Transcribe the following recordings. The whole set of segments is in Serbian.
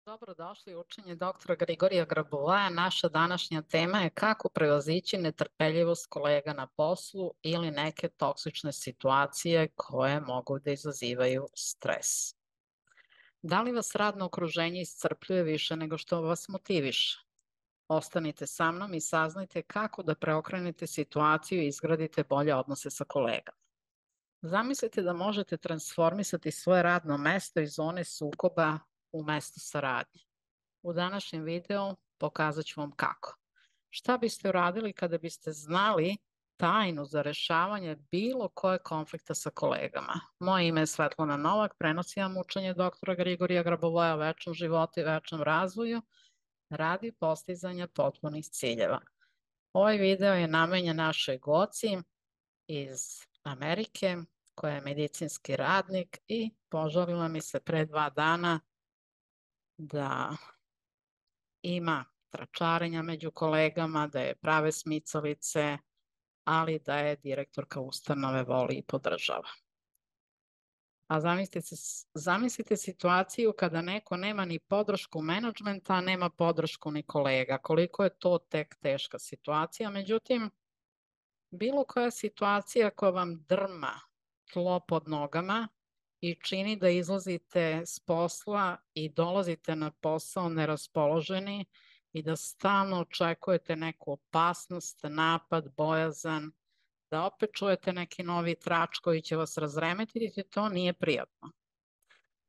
Dobrodošli u učenje doktora Grigorija Grabovaja. Naša današnja tema je kako prevazići netrpeljivost kolega na poslu ili neke toksične situacije koje mogu da izazivaju stres. Da li vas radno okruženje iscrpljuje više nego što vas motiviše? Ostanite sa mnom i saznajte kako da preokrenete situaciju i izgradite bolje odnose sa kolegama. Zamislite da možete transformisati svoje radno mesto iz zone sukoba u mesto saradnje. U današnjem videu pokazat ću vam kako. Šta biste uradili kada biste znali tajnu za rešavanje bilo koje konflikta sa kolegama? Moje ime je Svetlana Novak, prenosim vam učenje doktora Grigorija Grabovaja o večnom životu i večnom razvoju radi postizanja potpunih ciljeva. Ovaj video je namenjen našoj Goci iz Amerike, koja je medicinski radnik i požalila mi se pre 2 dana da ima tračarenja među kolegama, da je prave smicalice, ali da je direktorka ustanove voli i podržava. A zamislite situaciju kada neko nema ni podršku menadžmenta, a nema podršku ni kolega. Koliko je to tek teška situacija. Međutim, bilo koja situacija koja vam drma tlo pod nogama i čini da izlazite s posla i dolazite na posao neraspoloženi i da stalno očekujete neku opasnost, napad, bojazan, da opet čujete neki novi trač koji će vas razremetiti, to nije prijatno.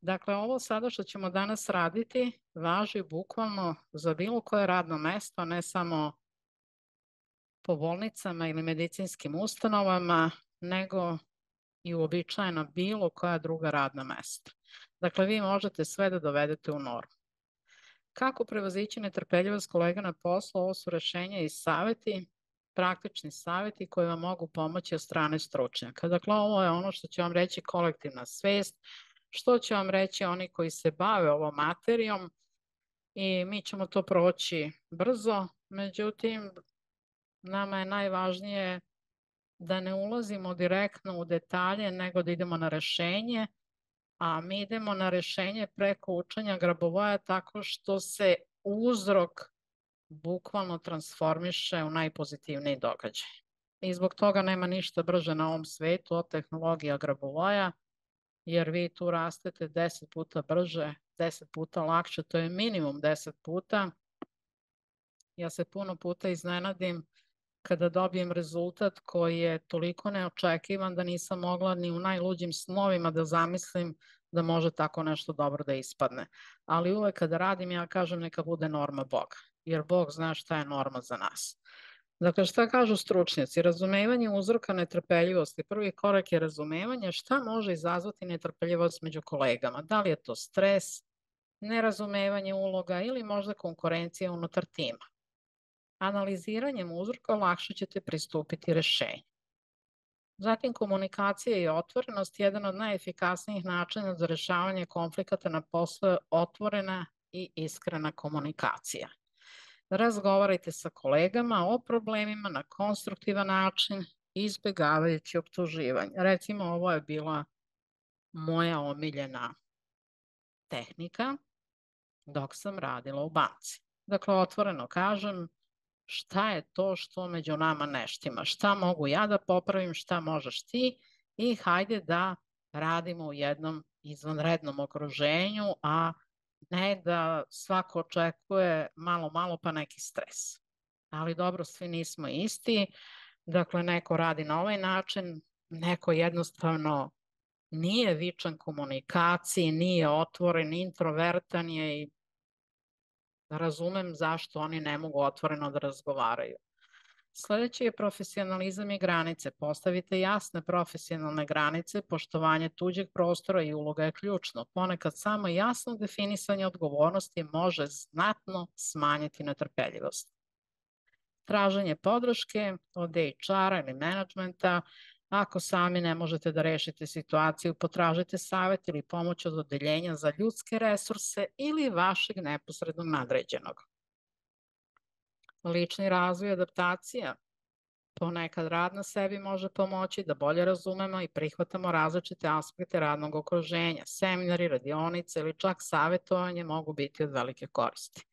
Dakle, ovo sada što ćemo danas raditi važi bukvalno za bilo koje radno mesto, ne samo po bolnicama ili medicinskim ustanovama, nego i uobičajena bilo koja druga radna mesta. Dakle, vi možete sve da dovedete u normu. Kako prevazići netrpeljivost kolega na poslu? Ovo su rešenja i saveti, praktični saveti koji vam mogu pomoći od strane stručnjaka. Dakle, ovo je ono što će vam reći kolektivna svest, što će vam reći oni koji se bave ovom materijom i mi ćemo to proći brzo. Međutim, nama je najvažnije da ne ulazimo direktno u detalje, nego da idemo na rešenje, a mi idemo na rešenje preko učenja Grabovaja tako što se uzrok bukvalno transformiše u najpozitivniji događaj. I zbog toga nema ništa brže na ovom svetu od tehnologija Grabovaja, jer vi tu rastete 10 puta brže, 10 puta lakše, to je minimum 10 puta. Ja se puno puta iznenadim kada dobijem rezultat koji je toliko neočekivan da nisam mogla ni u najluđim snovima da zamislim da može tako nešto dobro da ispadne. Ali uvek kada radim ja kažem neka bude norma Boga, jer Bog zna šta je norma za nas. Dakle, šta kažu stručnjaci? Razumevanje uzroka netrpeljivosti. Prvi korak je razumevanje šta može izazvati netrpeljivost među kolegama. Da li je to stres, nerazumevanje uloga ili možda konkurencija unutar tima. Analiziranjem uzroka lakše ćete pristupiti rešenju. Zatim, komunikacija i otvorenost. Jedan od najefikasnijih načina za rešavanje konflikata na poslu je otvorena i iskrena komunikacija. Razgovarajte sa kolegama o problemima na konstruktivan način, izbegavajući optuživanje. Recimo, ovo je bila moja omiljena tehnika dok sam radila u banci. Dakle, otvoreno kažem, šta je to što među nama ne štima, šta mogu ja da popravim, šta možeš ti i hajde da radimo u jednom izvanrednom okruženju, a ne da svako očekuje malo pa neki stres. Ali dobro, svi nismo isti, dakle neko radi na ovaj način, neko jednostavno nije vičan komunikaciji, nije otvoren, introvertan je i razumem zašto oni ne mogu otvoreno da razgovaraju. Sledeći je profesionalizam i granice. Postavite jasne profesionalne granice, poštovanje tuđeg prostora i uloga je ključno. Ponekad samo jasno definisanje odgovornosti može znatno smanjiti netrpeljivost. Traženje podrške od HR-a ili menadžmenta. Ako sami ne možete da rešite situaciju, potražite savet ili pomoć od odeljenja za ljudske resurse ili vašeg neposrednog nadređenog. Lični razvoj i adaptacija. Ponekad rad na sebi može pomoći da bolje razumemo i prihvatamo različite aspekte radnog okruženja. Seminari, radionice ili čak savjetovanje mogu biti od velike koristi.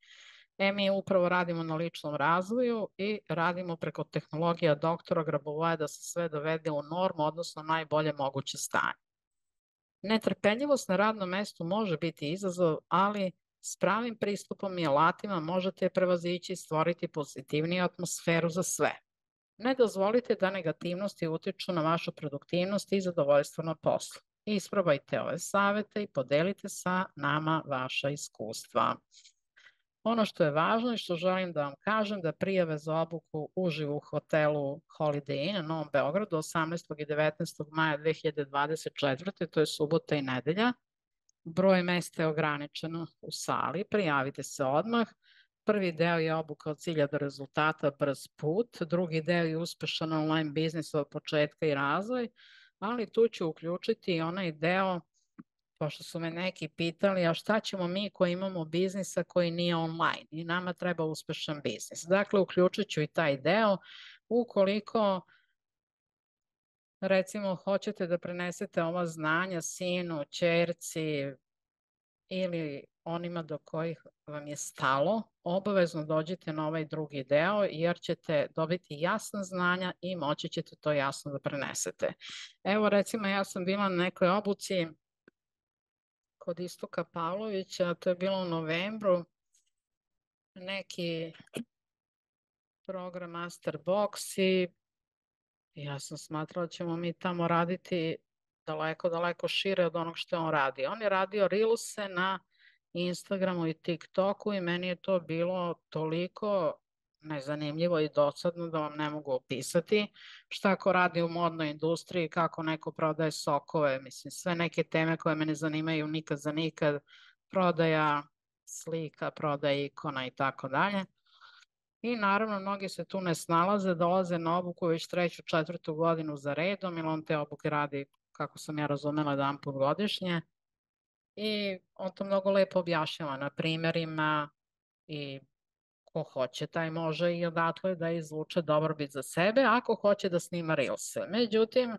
Mi upravo radimo na ličnom razvoju i radimo preko tehnologija doktora Grabovoja da se sve dovede u normu, odnosno najbolje moguće stanje. Netrpeljivost na radnom mestu može biti izazov, ali s pravim pristupom i alatima možete je prevazići i stvoriti pozitivniju atmosferu za sve. Ne dozvolite da negativnosti utiču na vašu produktivnost i zadovoljstvo na poslu. Isprobajte ove savete i podelite sa nama vaša iskustva. Ono što je važno i što želim da vam kažem, da prijave za obuku uživo u hotelu Holiday Inn na Novom Beogradu 18. i 19. maja 2024. To je subota i nedelja. Broj mesta je ograničeno u sali. Prijavite se odmah. Prvi deo je obuka od cilja do rezultata, brz put. Drugi deo je uspešan online biznis od početka i razvoj, ali tu ću uključiti i onaj deo, pošto su me neki pitali, a šta ćemo mi koji imamo biznisa koji nije online i nama treba uspešan biznis. Dakle, uključit ću i taj deo. Ukoliko, recimo, hoćete da prenesete ova znanja sinu, ćerci ili onima do kojih vam je stalo, obavezno dođite na ovaj drugi deo jer ćete dobiti jasna znanja i moći ćete to jasno da prenesete. Evo, recimo, ja sam bila na nekoj obuci kod Istoka Pavlovića, to je bilo u novembru, neki program Master Box i ja sam smatrala da ćemo mi tamo raditi daleko, daleko šire od onog što je on radio. On je radio Reelse na Instagramu i TikToku i meni je to bilo toliko nezanimljivo i dosadno da vam ne mogu opisati. Šta ko radi u modnoj industriji, kako neko prodaje sokove, mislim sve neke teme koje me ne zanimaju nikad za nikad, prodaja slika, prodaja ikona i tako dalje. I naravno mnogi se tu ne snalaze, dolaze na obuku već 3. 4. godinu za redom, jer on te obuke radi, kako sam ja razumela, jedan put godišnje. I on to mnogo lepo objašnjava na primjerima i ko hoće, taj može i odatle da izvuče dobrobit za sebe, ako hoće da snima Reelse. Međutim,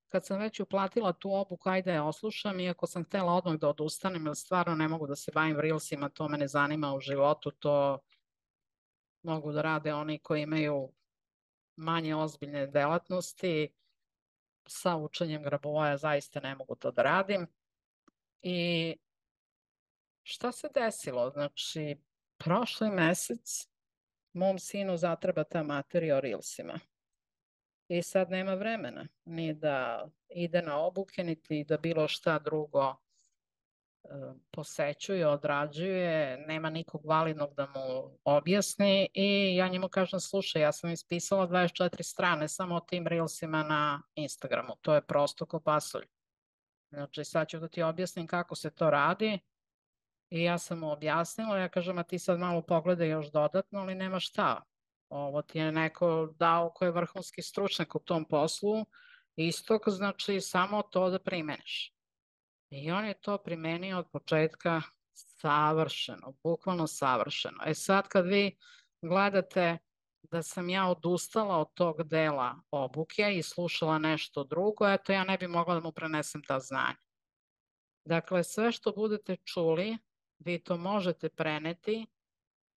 kad sam već uplatila tu obuku, ajde je oslušam, iako sam htjela odmah da odustanem, jer stvarno ne mogu da se bavim Reelsima, to me ne zanima u životu, to mogu da rade oni koji imaju manje ozbiljne delatnosti. Sa učenjem Grabovoja zaista ne mogu to da radim. I šta se desilo? Znači, prošli mesec mom sinu zatreba ta materija o Reelsima. I sad nema vremena ni da ide na obuke, niti da bilo šta drugo posećuje, odrađuje, nema nikog validnog da mu objasni i ja njemu kažem, slušaj, ja sam ispisala 24 strane samo o tim Reelsima na Instagramu, to je prosto ko pasulj. Znači sad ću da ti objasnim kako se to radi i ja sam mu objasnila, ja kažem, a ti sad malo pogledaj još dodatno, ali nema šta. Ovo ti je neko dao ko je vrhunski stručnjak u tom poslu, Istok, znači samo to da primeniš. I on je to primenio od početka savršeno, bukvalno savršeno. Sad kad vi gledate da sam ja odustala od tog dela obuke i slušala nešto drugo, eto ja ne bi mogla da mu prenesem ta znanja. Dakle, sve što budete čuli, vi to možete preneti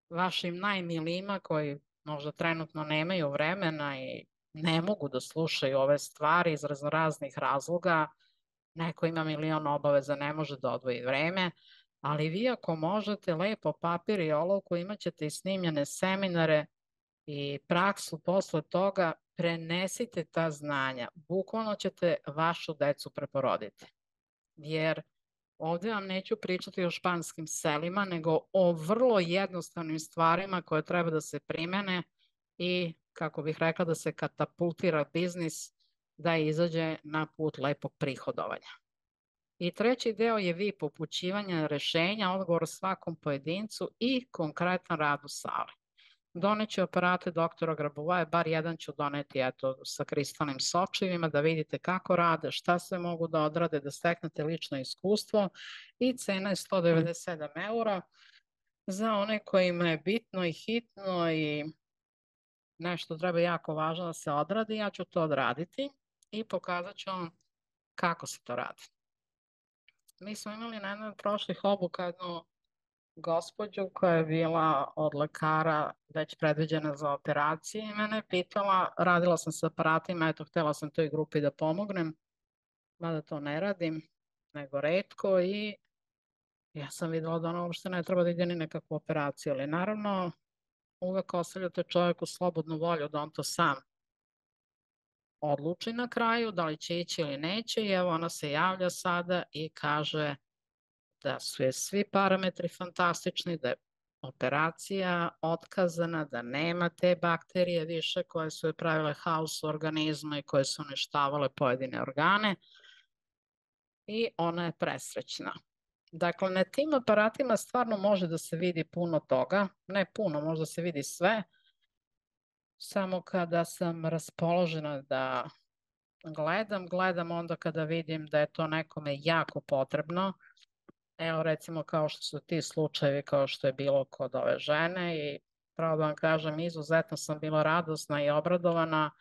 vašim najmilijima koji možda trenutno nemaju vremena i ne mogu da slušaju ove stvari iz raznoraznih razloga. Neko ima milion obaveza, ne može da odvoji vreme, ali vi ako možete lepo papir i olovku, imat ćete i snimljene seminare i praksu posle toga, prenesite ta znanja. Bukvalno ćete vašu decu preporoditi. Jer ovdje vam neću pričati o španskim selima, nego o vrlo jednostavnim stvarima koje treba da se primene i, kako bih rekla, da se katapultira biznis, da izađe na put lepog prihodovanja. I treći deo je VIP upućivanja rešenja, odgovor svakom pojedincu i konkretan rad u sali. Doneću aparate doktora Grabovoja, bar jedan ću doneti sa kristalnim sočivima da vidite kako rade, šta sve mogu da odrade, da steknete lično iskustvo i cena je 197 € za one kojima je bitno i hitno i nešto treba jako važno da se odradi, ja ću to odraditi i pokazat ću vam kako se to radi. Mi smo imali na jednoj od prošlih obuka jednu gospođu koja je bila od lekara već predviđena za operacije i mene je pitala, radila sam sa aparatima, eto, htjela sam toj grupi da pomognem, mada to ne radim, nego retko i ja sam videla da ona uopšte ne treba da ide ni nekakvu operaciju, ali naravno uvek ostavljate čovjeku slobodnu volju da on to sam odluči na kraju, da li će ići ili neće i evo ona se javlja sada i kaže da su je svi parametri fantastični, da je operacija otkazana, da nema te bakterije više koje su je pravile haos u organizmu i koje su uništavale pojedine organe i ona je presrećna. Dakle, na tim aparatima stvarno može da se vidi puno toga, ne puno, možda se vidi sve, samo kada sam raspoložena da gledam onda kada vidim da je to nekome jako potrebno. Evo recimo kao što su ti slučajevi kao što je bilo kod ove žene i pravo da vam kažem izuzetno sam bila radosna i obradovana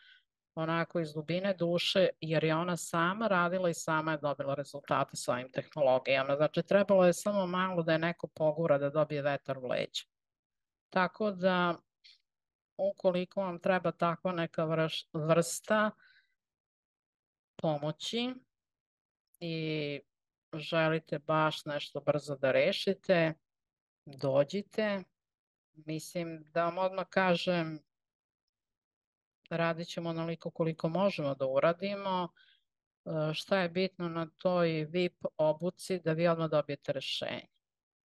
onako iz dubine duše jer je ona sama radila i sama je dobila rezultate sa ovim tehnologijama. Znači trebalo je samo malo da je neko pogura da dobije vetar u leđa. Tako da ukoliko vam treba takva neka vrsta pomoći i želite baš nešto brzo da rešite, dođite. Mislim da vam odmah kažem, radit ćemo onoliko koliko možemo da uradimo. Šta je bitno na toj VIP obuci, da vi odmah dobijete rešenje.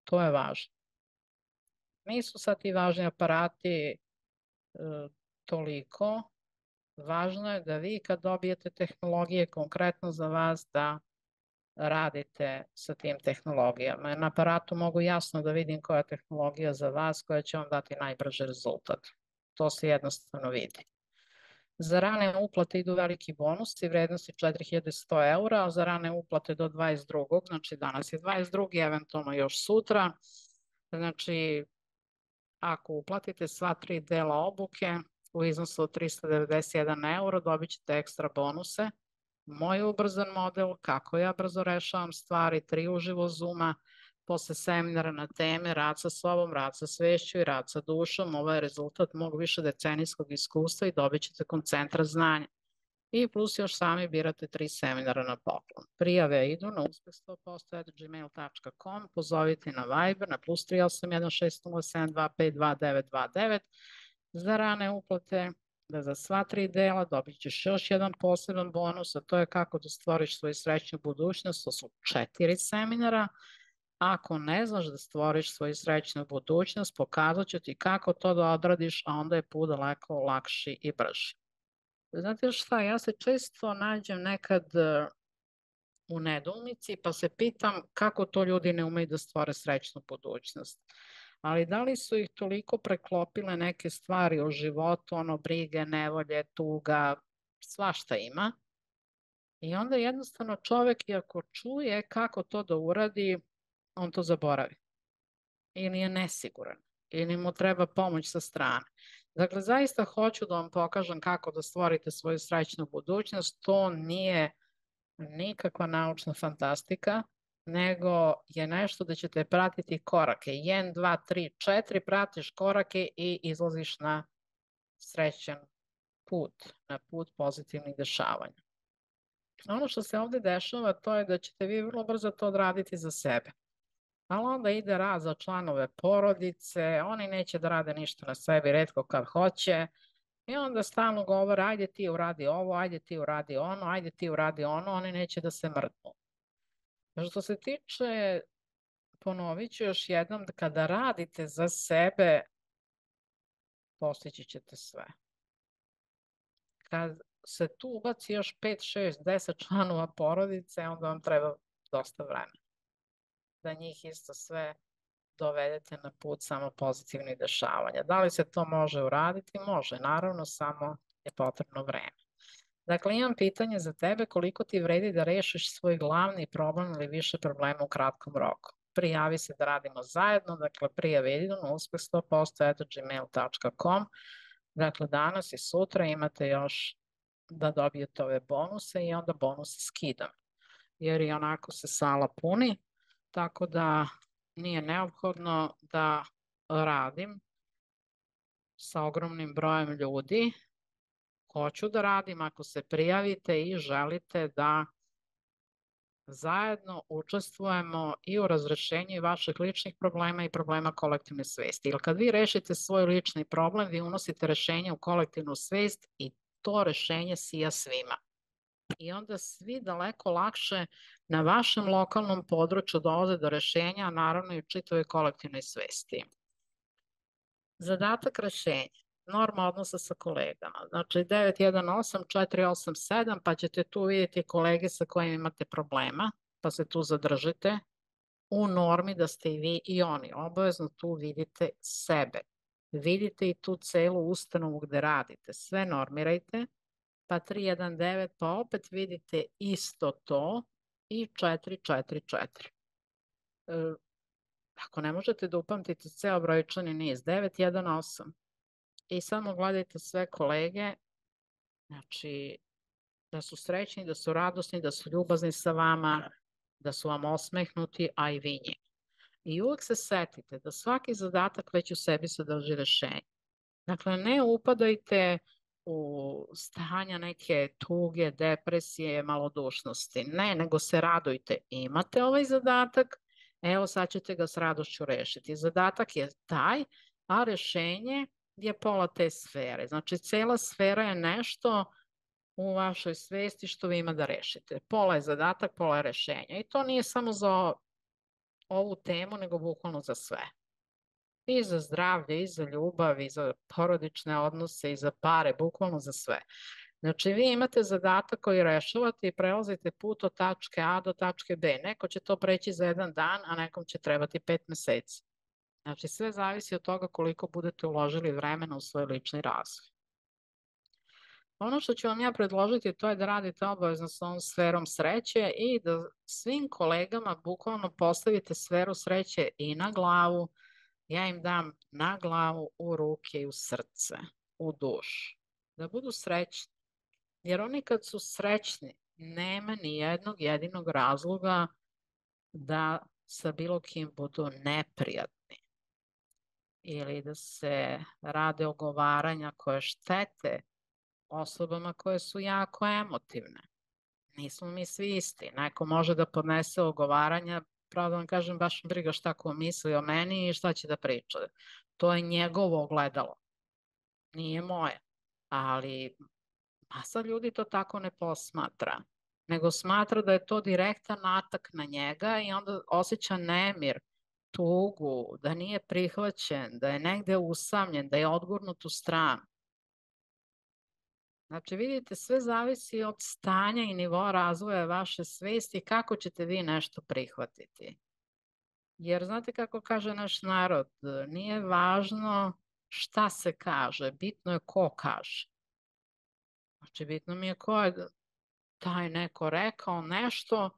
To je važno. Nisu sad ti važni aparati toliko. Važno je da vi kad dobijete tehnologije konkretno za vas da radite sa tim tehnologijama. Na aparatu mogu jasno da vidim koja je tehnologija za vas koja će vam dati najbrži rezultat. To se jednostavno vidi. Za rane uplate idu veliki bonusi vrednosti 4100 eura, a za rane uplate do 22. Znači danas je 22. eventualno još sutra. Znači ako uplatite sva 3 dela obuke u iznosu od 391 euro dobit ćete ekstra bonuse. Moj ubrzan model, kako ja brzo rešavam stvari, 3 uživo Zooma, posle seminara na teme, rad sa sobom, rad sa svešću i rad sa dušom. Ovo je rezultat mog višedecenijskog iskustva i dobit ćete koncentrat znanja. I plus još sami birate 3 seminara na poklon. Prijave idu na uspeh100%@gmail.com, pozovite na Viber na plus 3816072522929 za rane uplate, da za sva 3 dela dobit ćeš još jedan poseban bonus, a to je kako da stvoriš svoju srećnu budućnost. To su 4 seminara. Ako ne znaš da stvoriš svoju srećnu budućnost, pokazat ću ti kako to da odradiš, a onda je put daleko lakši i brži. Znate šta, ja se često nađem nekad u nedoumici pa se pitam kako to ljudi ne umeju da stvore srećnu budućnost. Ali da li su ih toliko preklopile neke stvari u životu, ono brige, nevolje, tuga, svašta ima. I onda jednostavno čovek i ako čuje kako to da uradi, on to zaboravi. Ili je nesiguran, ili mu treba pomoć sa strane. Dakle, zaista hoću da vam pokažem kako da stvorite svoju srećnu budućnost. To nije nikakva naučna fantastika, nego je nešto da ćete pratiti korake. 1, 2, 3, 4, pratiš korake i izlaziš na srećan put, na put pozitivnih dešavanja. Ono što se ovde dešava to je da ćete vi vrlo brzo to odraditi za sebe. Ali onda ide rad za članove porodice, oni neće da rade ništa na sebi, retko kad hoće. I onda stalno govore, ajde ti uradi ovo, ajde ti uradi ono, ajde ti uradi ono, oni neće da se mrdnu. Što se tiče, ponovit ću još jednom, da kada radite za sebe, postići ćete sve. Kad se tu ubaci još 5, 6, 10 članova porodice, onda vam treba dosta vremena. Da njih isto sve dovedete na put samo pozitivnih dešavanja. Da li se to može uraditi? Može, naravno, samo je potrebno vreme. Dakle, imam pitanje za tebe, koliko ti vredi da rešiš svoj glavni problem ili više problema u kratkom roku? Prijavi se da radimo zajedno, dakle prijave idu na uspeh100%@gmail.com. Dakle, danas i sutra imate još da dobijete ove bonuse i onda bonuse skidam. Jer i onako se sala puni, tako da nije neophodno da radim sa ogromnim brojem ljudi. Hoću da radim ako se prijavite i želite da zajedno učestvujemo i u razrešenju vaših ličnih problema i problema kolektivne svesti. Jer kad vi rešite svoj lični problem, vi unosite rešenje u kolektivnu svest i to rešenje sija svima. I onda svi daleko lakše na vašem lokalnom području dolaze do rešenja, a naravno i u čitavoj kolektivnoj svesti. Zadatak rešenja. Norma odnosa sa kolegama. Znači 918 487, pa ćete tu vidjeti kolege sa kojima imate problema, pa se tu zadržite. U normi da ste i vi i oni. Obavezno tu vidite sebe. Vidite i tu celu ustanovu gde radite. Sve normirajte, pa 319, pa opet vidite isto to i 444. Ako ne možete da upamtite ceo brojčani niz, 918, i samo gledajte sve kolege, znači da su srećni, da su radosni, da su ljubazni sa vama, da su vam osmehnuti, a i vi njih. I uvek se setite da svaki zadatak već u sebi sadrži rešenje. Dakle, ne upadajte u stanja neke tuge, depresije, malodušnosti. Ne, nego se radujte. Imate ovaj zadatak, evo sad ćete ga s radošću rešiti. Zadatak je taj, a rešenje je pola te sfere. Znači, cela sfera je nešto u vašoj svesti što vi ima da rešite. Pola je zadatak, pola je rešenje. I to nije samo za ovu temu, nego bukvalno za sve. I za zdravlje, i za ljubav, i za porodične odnose, i za pare, bukvalno za sve. Znači, vi imate zadatak koji rešavate i prelazite put od tačke A do tačke B. Neko će to preći za jedan dan, a nekom će trebati 5 meseci. Znači, sve zavisi od toga koliko budete uložili vremena u svoj lični razvoj. Ono što ću vam ja predložiti to je da radite obavezno sa ovom sferom sreće i da svim kolegama bukvalno postavite sferu sreće i na glavu. Ja im dam na glavu, u ruke i u srce, u dušu. Da budu srećni. Jer oni kad su srećni, nema ni jednog jedinog razloga da sa bilo kim budu neprijatni. Ili da se rade ogovaranja koje štete osobama koje su jako emotivne. Nismo mi svi isti. Neko može da podnese ogovaranja, pravo da vam kažem, baš briga šta ko misli o meni i šta će da priča. To je njegovo ogledalo. Nije moje. Ali masa ljudi to tako ne posmatra. Nego smatra da je to direktan atak na njega i onda osjeća nemir, tugu, da nije prihvaćen, da je negde usamljen, da je odgurnut u stranu. Znači, vidite, sve zavisi od stanja i nivoa razvoja vaše svesti kako ćete vi nešto prihvatiti. Jer znate kako kaže naš narod, nije važno šta se kaže, bitno je ko kaže. Znači, bitno mi je ko je taj neko rekao nešto,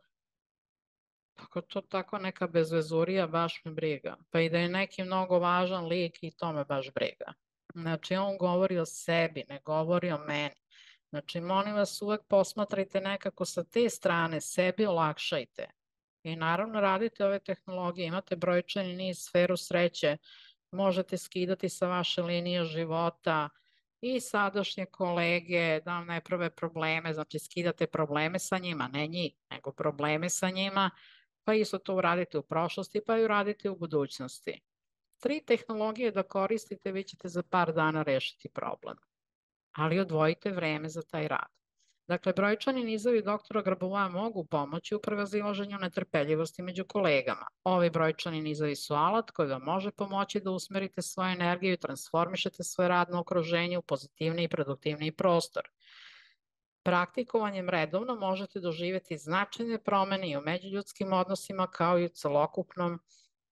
tako to tako neka bezvezurija, baš me briga. Pa i da je neki mnogo važan lik i to me baš briga. Znači, on govori o sebi, ne govori o meni. Znači, molim vas, uvek posmatrajte nekako sa te strane, sebi olakšajte. I naravno radite ove tehnologije, imate brojčani niz, sferu sreće, možete skidati sa vaše linije života i sadašnje kolege da vam ne prave probleme, znači skidate probleme sa njima, ne njih, nego probleme sa njima, pa isto to uradite u prošlosti, pa i uradite u budućnosti. 3 tehnologije da koristite, vi ćete za par dana rešiti problem. Ali odvojite vreme za taj rad. Dakle, brojčani nizovi doktora Grabova mogu pomoći u prevazilaženju netrpeljivosti među kolegama. Ovi brojčani nizovi su alat koji vam može pomoći da usmerite svoju energiju i transformišete svoje radno okruženje u pozitivniji i produktivniji prostor. Praktikovanjem redovno možete doživjeti značajne promene i u međuljudskim odnosima kao i u celokupnom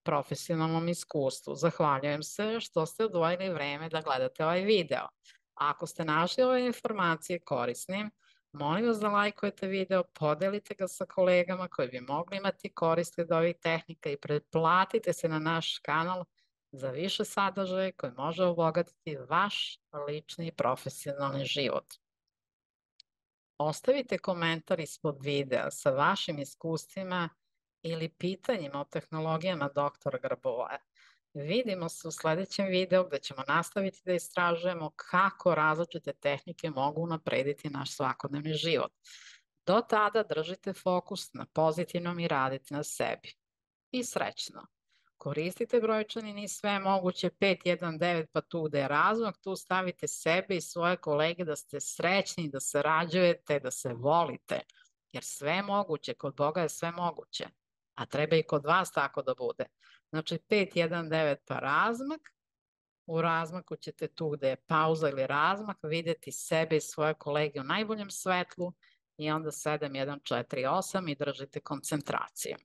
profesionalnom iskustvu. Zahvaljujem se što ste odvojili vreme da gledate ovaj video. Ako ste našli ove informacije korisnim, molim vas da lajkujete video, podelite ga sa kolegama koji bi mogli imati koristi od ovih tehnika i pretplatite se na naš kanal za više sadržaja koji može obogatiti vaš lični i profesionalni život. Ostavite komentar ispod videa sa vašim iskustvima ili pitanjima o tehnologijama dr. Grabovoja. Vidimo se u sledećem videu gde ćemo nastaviti da istražujemo kako različite tehnike mogu unaprediti naš svakodnevni život. Do tada držite fokus na pozitivnom i radite na sebi. I srećno! Koristite brojčani niz sve moguće 519, pa tu gde je razmak, tu stavite sebe i svoje kolege da ste srećni, da sarađujete, da se volite. Jer sve je moguće, kod Boga je sve moguće. A treba i kod vas tako da bude. Znači 519 pa razmak, u razmaku ćete tu gde je pauza ili razmak videti sebe i svoje kolege u najboljem svetlu i onda 7148 i držite koncentraciju.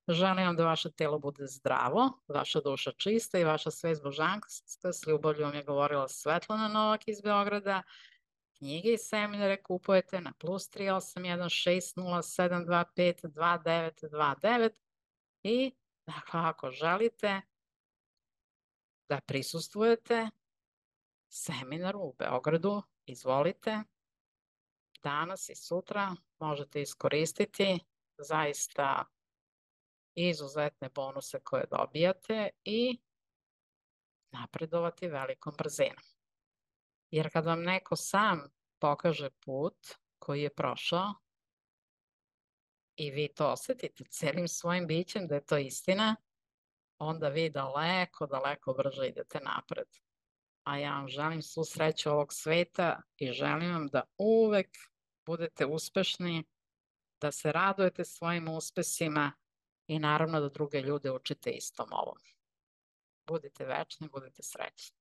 Želim vam da vaše telo bude zdravo, vaša duša čista i vaša svest božanska. S ljubavlju vam je govorila Svetlana Novak iz Beograda. Knjige i seminare kupujete na +38160725229 i dakle, ako želite da prisustvujete seminaru u Beogradu, izvolite. Danas i sutra možete iskoristiti zaista izuzetne bonuse koje dobijate i napredovati velikom brzinom. Jer kad vam neko sam pokaže put koji je prošao i vi to osetite celim svojim bićem da je to istina, onda vi daleko, daleko brže idete napred. A ja vam želim svu sreću ovog sveta i želim vam da uvek budete uspešni, da se radujete svojim uspesima i naravno da druge ljude učite istom ovom. Budite večni, budite srećni.